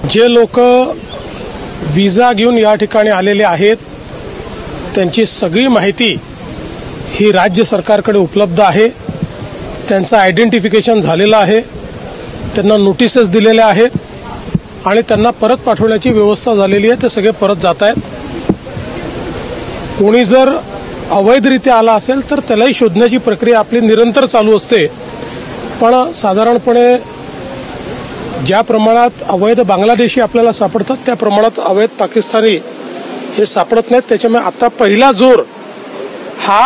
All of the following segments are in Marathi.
जे लोक विजा घेऊन या ठिकाणी आलेले आहेत त्यांची सगळी माहिती ही राज्य सरकारकडे उपलब्ध आहे। त्यांचं आयडेंटिफिकेशन झालेलं आहे, त्यांना नोटिसेस दिलेल्या आहेत आणि त्यांना परत पाठवण्याची व्यवस्था झालेली आहे। ते सगळे परत जात आहेत। कोणी जर अवैधरित्या आला असेल तर त्यालाही शोधण्याची प्रक्रिया आपली निरंतर चालू असते। पण साधारणपणे ज्या प्रमाणात अवैध बांगलादेशी आपल्याला सापडतात त्या प्रमाणात अवैध पाकिस्तानी हे सापडत नाहीत। त्याच्यामुळे आता पहिला जोर हा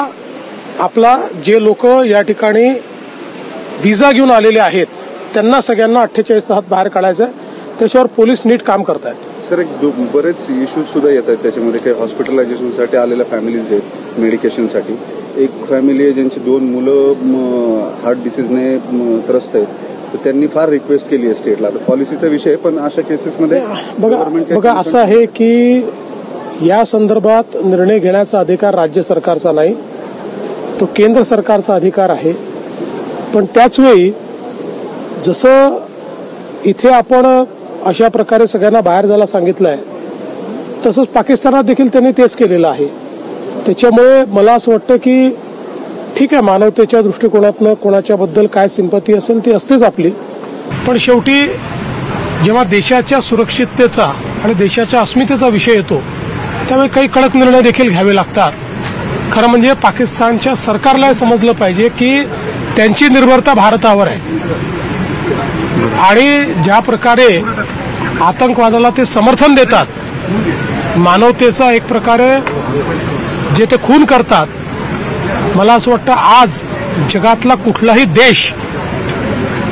आपला जे लोक या ठिकाणी विजा घेऊन आलेले आहेत त्यांना सगळ्यांना 48 तासात बाहेर काढायचं आहे। त्याच्यावर पोलीस नीट काम करत आहेत। सर, बरेच इश्यूज सुद्धा येत आहेत त्याच्यामध्ये। काही हॉस्पिटलायझेशनसाठी आलेल्या फॅमिलीज आहेत मेडिकेशनसाठी। एक फॅमिली आहे ज्यांची 2 मुलं हार्ट डिसीजने त्रस्त आहेत, तर त्यांनी फार रिक्वेस्ट केली आहे स्टेटला। आता पॉलिसीचा विषय, पण अशा केसेसमध्ये बघा असं आहे की या संदर्भात निर्णय घेण्याचा अधिकार राज्य सरकारचा नाही, तो केंद्र सरकारचा अधिकार आहे। पण त्याचवेळी जसं इथे आपण अशा प्रकारे सगळ्यांना बाहेर जायला सांगितलंय तसंच पाकिस्तानात देखील त्यांनी तेच केलेलं आहे। त्याच्यामुळे मला असं वाटतं की ठीक आहे, मानवतेच्या दृष्टिकोनातनं कोणाच्याबद्दल काय सिंपती असेल ती असतेच आपली, पण शेवटी जेव्हा देशाच्या सुरक्षिततेचा आणि देशाच्या अस्मितेचा विषय येतो त्यावेळी काही कडक निर्णय देखील घ्यावे लागतात। खरं म्हणजे पाकिस्तानच्या सरकारला समजलं पाहिजे की त्यांची निर्भरता भारतावर आहे आणि ज्या प्रकारे आतंकवादाला ते समर्थन देतात, मानवतेचा एक प्रकारे जे ते खून करतात, मला असं वाटतं आज जगातला कुठलाही देश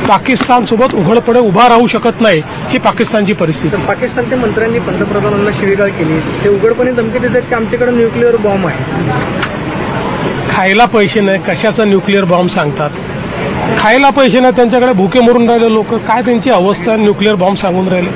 पाकिस्तानसोबत उघडपणे उभा राहू शकत नाही। ही पाकिस्तानची परिस्थिती। पाकिस्तानच्या मंत्र्यांनी पंतप्रधानांना शिवीगाळ केली, ते उघडपणे धमकी देतात की आमच्याकडे न्यूक्लिअर बॉम्ब आहे। खायला पैसे नाही, कशाचा न्यूक्लिअर बॉम्ब सांगतात? खायला पैसे नाही, त्यांच्याकडे भुके मरून राहिले लोक, काय त्यांची अवस्था न्यूक्लिअर बॉम्ब सांगून राहिले?